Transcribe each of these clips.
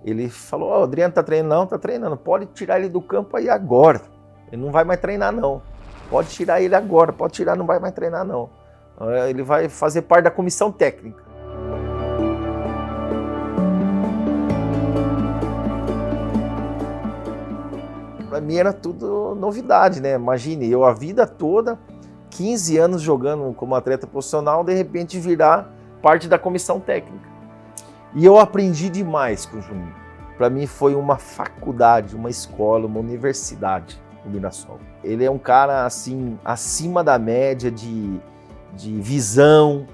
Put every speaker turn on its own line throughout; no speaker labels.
Ele falou, o Adriano tá treinando? Não, tá treinando. Pode tirar ele do campo aí agora. Ele não vai mais treinar, não. Pode tirar ele agora, pode tirar, não vai mais treinar, não. Ele vai fazer parte da comissão técnica. Para mim era tudo novidade, né? Imagine, eu a vida toda, 15 anos jogando como atleta profissional, de repente virar parte da comissão técnica. E eu aprendi demais com o Juninho. Para mim foi uma faculdade, uma escola, uma universidade, o Mirassol. Ele é um cara assim, acima da média de visão,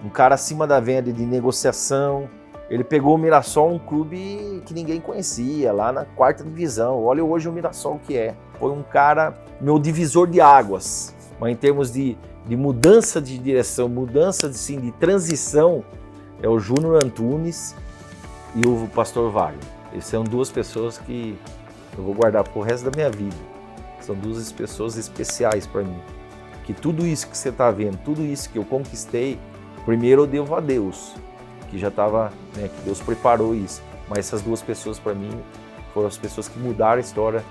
um cara acima da média de negociação. Ele pegou o Mirassol, um clube que ninguém conhecia, lá na 4ª divisão. Olha hoje o Mirassol que é. Foi um cara, meu divisor de águas. Mas em termos de mudança de direção, mudança de transição, é o Júnior Antunes e o Pastor Wagner. Eles são duas pessoas que eu vou guardar pro resto da minha vida. São duas pessoas especiais para mim. Que tudo isso que você está vendo, tudo isso que eu conquistei, primeiro eu devo a Deus, que já estava, né, que Deus preparou isso. Mas essas duas pessoas para mim foram as pessoas que mudaram a história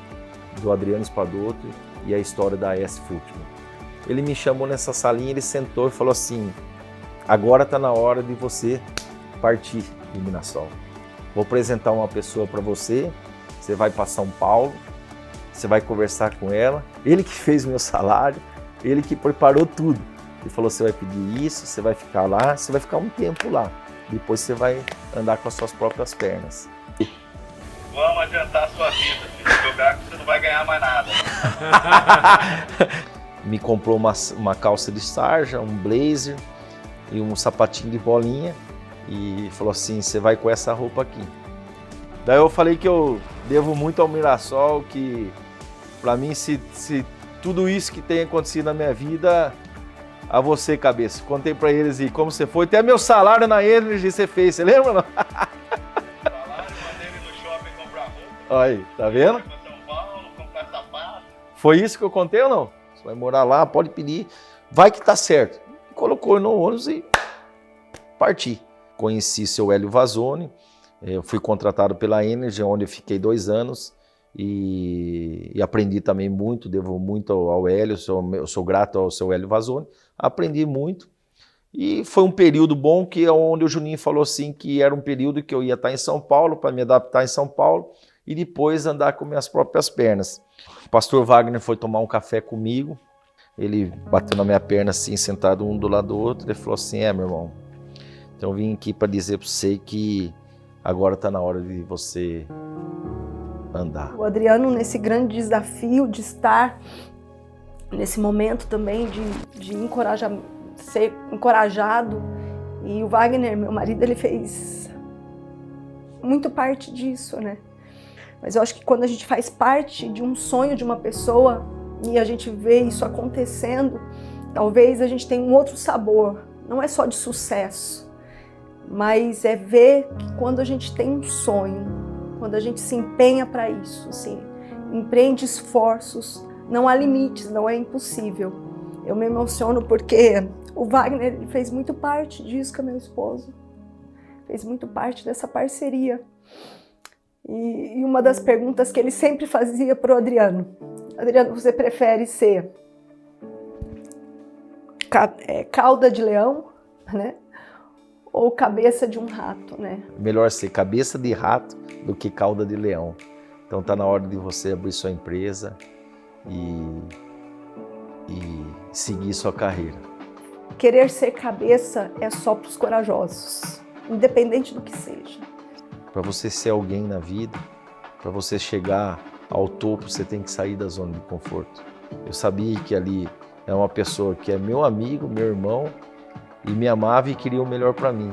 do Adriano Espadoto e a história da AS Futebol. Ele me chamou nessa salinha, ele sentou e falou assim, agora está na hora de você partir do Mirassol. Vou apresentar uma pessoa para você, você vai para São Paulo, você vai conversar com ela, ele que fez o meu salário, ele que preparou tudo. Ele falou, você vai pedir isso, você vai ficar lá, você vai ficar um tempo lá. Depois você vai andar com as suas próprias pernas.
Vamos adiantar a sua vida, filho. Jogar que você não vai ganhar mais nada.
Me comprou uma calça de sarja, um blazer e um sapatinho de bolinha e falou assim, você vai com essa roupa aqui. Daí eu falei que eu devo muito ao Mirassol, que para mim se tudo isso que tem acontecido na minha vida, a você, cabeça. Contei para eles e como você foi, até meu salário na Energy você fez, você lembra não?
Salário, mandei ele no shopping comprar roupa.
Olha aí, tá vendo?
Foi pra São Paulo, comprar sapato.
Foi isso que eu contei ou não? Você vai morar lá, pode pedir, vai que tá certo. Colocou no ônibus e parti. Conheci seu Hélio Vazone, eu fui contratado pela Energy, onde eu fiquei 2 anos e aprendi também muito, devo muito ao Hélio, eu sou grato ao seu Hélio Vazone, aprendi muito. E foi um período bom que é onde o Juninho falou assim que era um período que eu ia estar em São Paulo, para me adaptar em São Paulo e depois andar com minhas próprias pernas. O pastor Wagner foi tomar um café comigo, ele bateu na minha perna assim, sentado um do lado do outro, ele falou assim, meu irmão, então eu vim aqui para dizer para você que agora está na hora de você andar.
O Adriano, nesse grande desafio de estar nesse momento também de ser encorajado, e o Wagner, meu marido, ele fez muito parte disso, né? Mas eu acho que quando a gente faz parte de um sonho de uma pessoa e a gente vê isso acontecendo, talvez a gente tenha um outro sabor, não é só de sucesso, mas é ver que quando a gente tem um sonho, quando a gente se empenha para isso, assim, empreende esforços, não há limites, não é impossível. Eu me emociono porque o Wagner ele fez muito parte disso com meu esposo, fez muito parte dessa parceria. E uma das perguntas que ele sempre fazia para o Adriano, você prefere ser cauda de leão, né? Ou cabeça de um rato, né?
Melhor ser cabeça de rato do que cauda de leão. Então tá na hora de você abrir sua empresa e seguir sua carreira.
Querer ser cabeça é só para os corajosos, independente do que seja.
Para você ser alguém na vida, para você chegar ao topo, você tem que sair da zona de conforto. Eu sabia que ali é uma pessoa que é meu amigo, meu irmão, e me amava e queria o melhor para mim.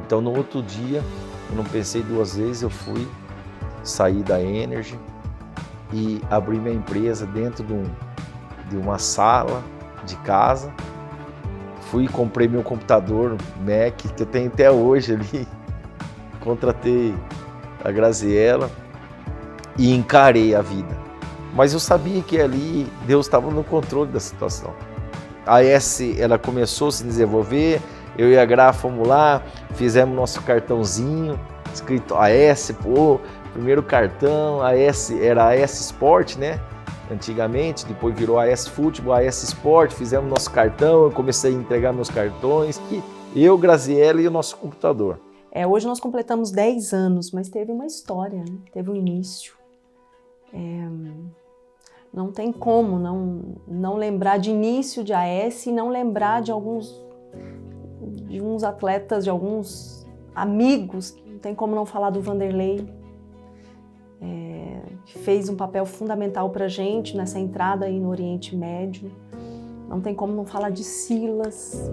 Então no outro dia, eu não pensei 2 vezes, eu fui sair da Energy e abri minha empresa dentro de uma sala de casa. Fui e comprei meu computador Mac, que eu tenho até hoje ali. Contratei a Graziella e encarei a vida. Mas eu sabia que ali Deus estava no controle da situação. A AS, ela começou a se desenvolver, eu e a Gra fomos lá, fizemos nosso cartãozinho, escrito AS, pô, primeiro cartão, AS, era AS Sport, né? Antigamente, depois virou AS Futebol, AS Sport, fizemos nosso cartão, eu comecei a entregar meus cartões, e eu, Graziella e o nosso computador.
Hoje nós completamos 10 anos, mas teve uma história, né? Teve um início. Não tem como não lembrar de início de AS e não lembrar de uns atletas, de alguns amigos. Não tem como não falar do Vanderlei, que fez um papel fundamental para a gente nessa entrada aí no Oriente Médio. Não tem como não falar de Silas.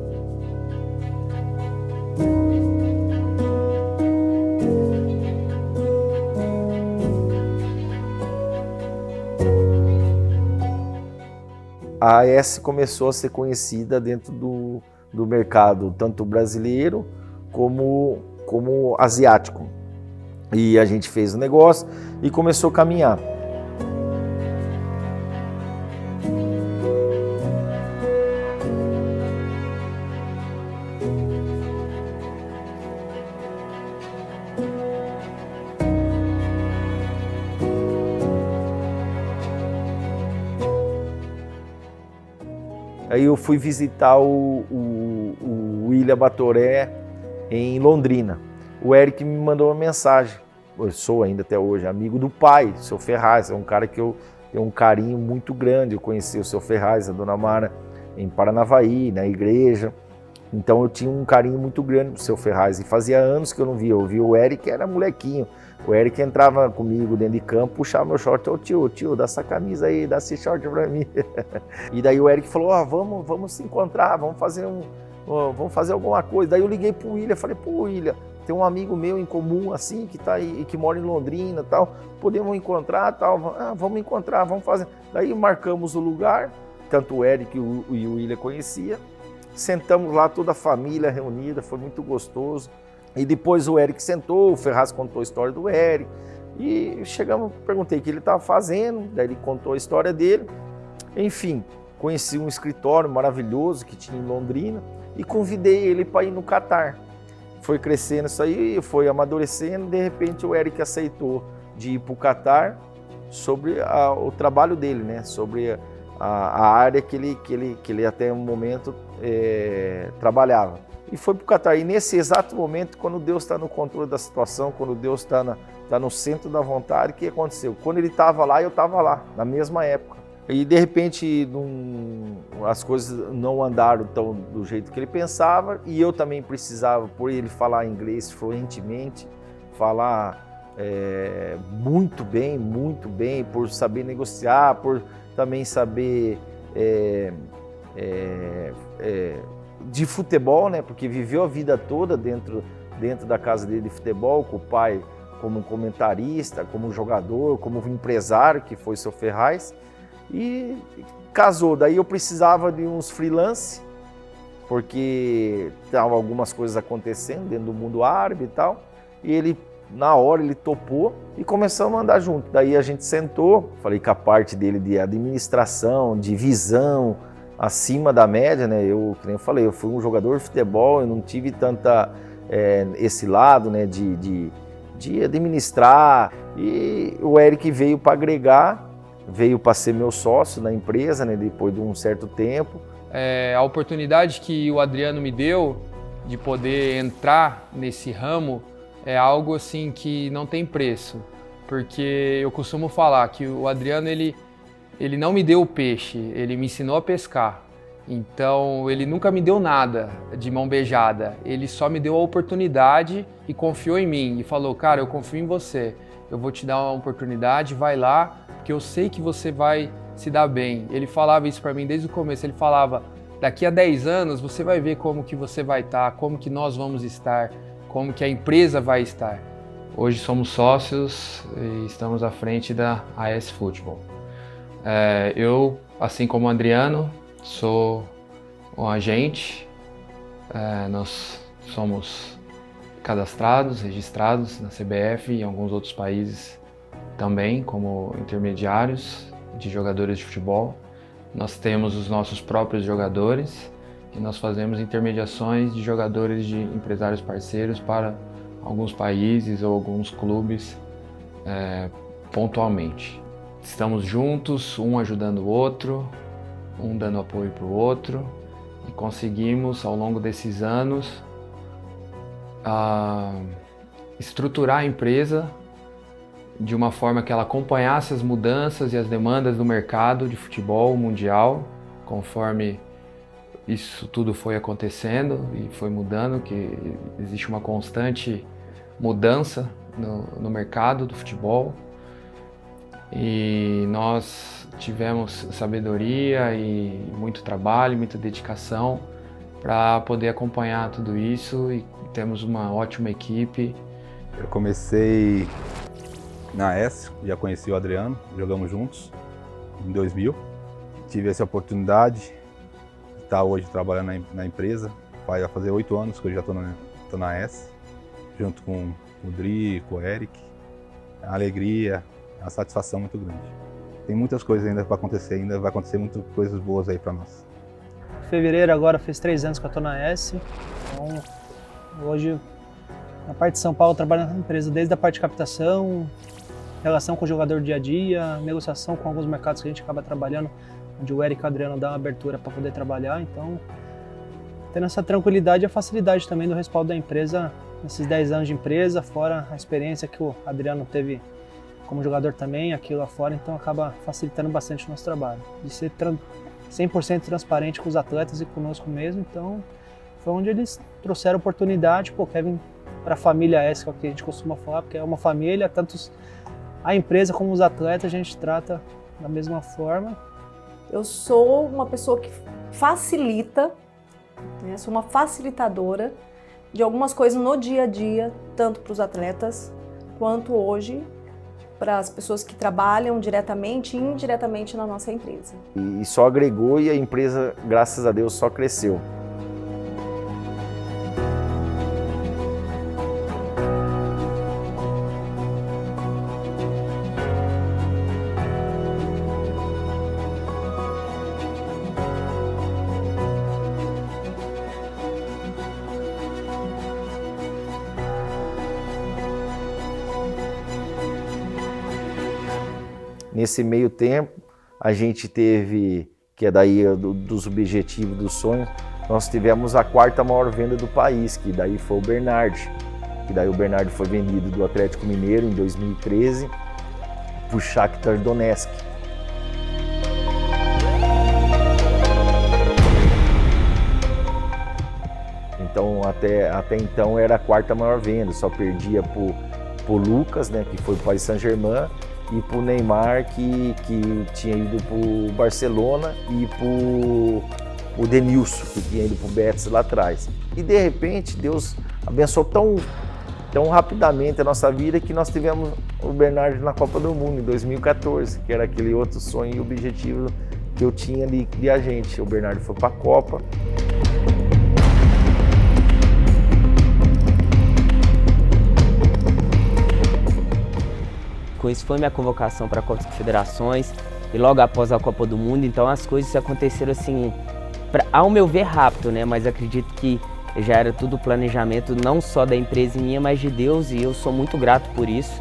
A AS começou a ser conhecida dentro do mercado, tanto brasileiro como asiático. E a gente fez o negócio e começou a caminhar. Aí eu fui visitar o William Batoré em Londrina. O Eric me mandou uma mensagem. Eu sou ainda até hoje amigo do pai, o seu Ferraz. É um cara que eu tenho um carinho muito grande. Eu conheci o seu Ferraz, a dona Mara, em Paranavaí, na igreja. Então eu tinha um carinho muito grande pro seu Ferraz. E fazia anos que eu não via. Eu via o Eric, era molequinho. O Eric entrava comigo dentro de campo, puxava meu short. Ô tio, dá essa camisa aí, dá esse short pra mim. E daí o Eric falou, vamos se encontrar, vamos fazer alguma coisa. Daí eu liguei pro William, falei, pô William, tem um amigo meu em comum assim, que tá aí, que mora em Londrina e tal, podemos encontrar tal, vamos encontrar, vamos fazer. Daí marcamos o lugar, tanto o Eric e o William conhecia, sentamos lá toda a família reunida, foi muito gostoso. E depois o Eric sentou, o Ferraz contou a história do Eric, e chegamos, perguntei o que ele estava fazendo, daí ele contou a história dele. Enfim, conheci um escritório maravilhoso que tinha em Londrina e convidei ele para ir no Catar. Foi crescendo isso aí, foi amadurecendo, de repente o Eric aceitou de ir para o Catar sobre o trabalho dele, né? Sobre a área que ele até um momento trabalhava. E foi para o Catar. E nesse exato momento, quando Deus está no controle da situação, quando Deus está no centro da vontade, o que aconteceu? Quando ele estava lá, eu estava lá, na mesma época. E de repente as coisas não andaram tão do jeito que ele pensava, e eu também precisava, por ele falar inglês fluentemente, falar muito bem, por saber negociar, por também saber de futebol, né? Porque viveu a vida toda dentro da casa dele de futebol, com o pai como comentarista, como jogador, como empresário, que foi o seu Ferraz, e casou. Daí eu precisava de uns freelance, porque estavam algumas coisas acontecendo dentro do mundo árabe e tal, e ele, na hora, ele topou e começamos a andar junto. Daí a gente sentou, falei que a parte dele de administração, de visão, acima da média, né? Como eu falei, eu fui um jogador de futebol, eu não tive tanta esse lado, né, de administrar, e o Eric veio para agregar, veio para ser meu sócio na empresa, né, depois de um certo tempo.
A oportunidade que o Adriano me deu de poder entrar nesse ramo é algo assim que não tem preço, porque eu costumo falar que o Adriano ele não me deu o peixe, ele me ensinou a pescar. Então ele nunca me deu nada de mão beijada, ele só me deu a oportunidade e confiou em mim e falou, cara, eu confio em você, eu vou te dar uma oportunidade, vai lá, porque eu sei que você vai se dar bem. Ele falava isso para mim desde o começo, ele falava, daqui a 10 anos você vai ver como que você vai estar, como que nós vamos estar, como que a empresa vai estar. Hoje somos sócios e estamos à frente da AS Futebol. Eu, assim como o Adriano, sou um agente, nós somos cadastrados, registrados na CBF e em alguns outros países também, como intermediários de jogadores de futebol. Nós temos os nossos próprios jogadores e nós fazemos intermediações de jogadores de empresários parceiros para alguns países ou alguns clubes pontualmente. Estamos juntos, um ajudando o outro, um dando apoio para o outro, e conseguimos ao longo desses anos estruturar a empresa de uma forma que ela acompanhasse as mudanças e as demandas do mercado de futebol mundial, conforme isso tudo foi acontecendo e foi mudando, que existe uma constante mudança no mercado do futebol. E nós tivemos sabedoria e muito trabalho, muita dedicação para poder acompanhar tudo isso, e temos uma ótima equipe.
Eu comecei na S, já conheci o Adriano, jogamos juntos em 2000. Tive essa oportunidade de estar hoje trabalhando na empresa. Vai fazer 8 anos que eu já estou na S, junto com o Dri, com o Eric. A alegria, a satisfação muito grande. Tem muitas coisas ainda para acontecer, ainda vai acontecer muitas coisas boas aí para nós.
Fevereiro agora fez 3 anos que eu estou na S. Então, hoje, na parte de São Paulo, trabalho na empresa desde a parte de captação, relação com o jogador dia a dia, negociação com alguns mercados que a gente acaba trabalhando, onde o Eric e o Adriano dão abertura para poder trabalhar. Então, tendo essa tranquilidade e a facilidade também do respaldo da empresa nesses 10 anos de empresa, fora a experiência que o Adriano teve como jogador também, aqui lá fora, então acaba facilitando bastante o nosso trabalho. De ser 100% transparente com os atletas e conosco mesmo, então foi onde eles trouxeram a oportunidade, quer vir para a família S, que é o que a gente costuma falar, porque é uma família, tanto a empresa como os atletas a gente trata da mesma forma.
Eu sou uma pessoa que facilita, né? Sou uma facilitadora de algumas coisas no dia a dia, tanto para os atletas quanto hoje para as pessoas que trabalham diretamente e indiretamente na nossa empresa.
E só agregou, e a empresa, graças a Deus, só cresceu. Nesse meio tempo, a gente teve, que é daí dos objetivos, dos sonhos, nós tivemos a 4ª maior venda do país, que daí foi o Bernardi. Que daí o Bernardi foi vendido do Atlético Mineiro em 2013 para o Shakhtar Donetsk. Então, até então era a 4ª maior venda, só perdia pro Lucas, né, que foi para o Paris Saint-Germain, e para o Neymar, que tinha ido para o Barcelona, e para o Denilson, que tinha ido para o Betis lá atrás. E de repente Deus abençoou tão rapidamente a nossa vida que nós tivemos o Bernardo na Copa do Mundo em 2014, que era aquele outro sonho e objetivo que eu tinha de a gente. O Bernardo foi para a Copa.
Com isso foi minha convocação para a Copa das Confederações e logo após a Copa do Mundo, então as coisas aconteceram assim, ao meu ver, rápido, né? Mas acredito que já era tudo planejamento, não só da empresa minha, mas de Deus, e eu sou muito grato por isso,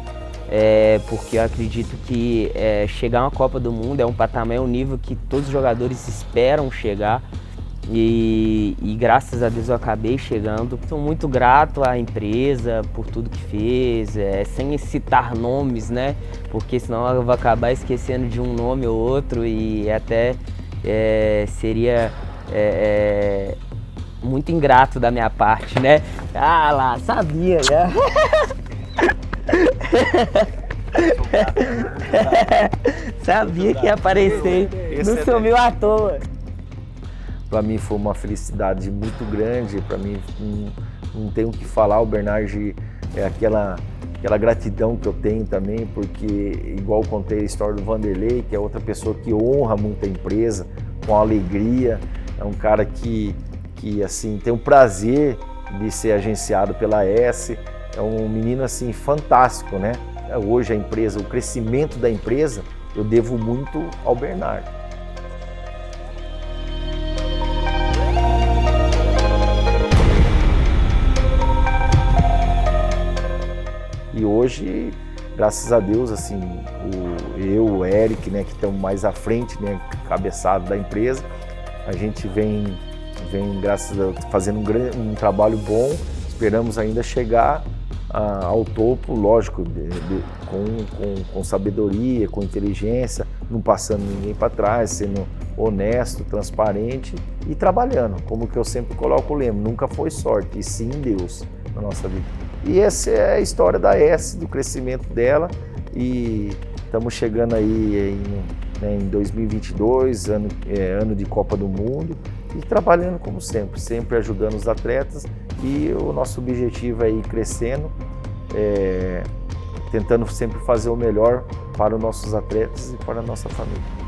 porque eu acredito que chegar a uma Copa do Mundo é um patamar, é um nível que todos os jogadores esperam chegar. E graças a Deus eu acabei chegando. Estou muito grato à empresa por tudo que fez, sem citar nomes, né? Porque senão eu vou acabar esquecendo de um nome ou outro, e até seria muito ingrato da minha parte, né? Ah lá, sabia, né? Sabia que ia aparecer, não sumiu à toa.
Para mim foi uma felicidade muito grande, para mim não tenho o que falar, o Bernardi é aquela gratidão que eu tenho também, porque igual contei a história do Vanderlei, que é outra pessoa que honra muito a empresa, com alegria, é um cara que assim, tem o prazer de ser agenciado pela S, é um menino assim fantástico, né? Hoje a empresa, o crescimento da empresa, eu devo muito ao Bernardo. E hoje, graças a Deus, assim, o Eric, né, que estamos mais à frente, né, cabeçado da empresa, a gente vem graças a Deus, fazendo um trabalho bom, esperamos ainda chegar ao topo, lógico, com sabedoria, com inteligência, não passando ninguém para trás, sendo honesto, transparente e trabalhando, como que eu sempre coloco o lema, nunca foi sorte, e sim Deus na nossa vida. E essa é a história da S, do crescimento dela, e estamos chegando aí em 2022, ano de Copa do Mundo, e trabalhando como sempre, sempre ajudando os atletas, e o nosso objetivo é ir crescendo, tentando sempre fazer o melhor para os nossos atletas e para a nossa família.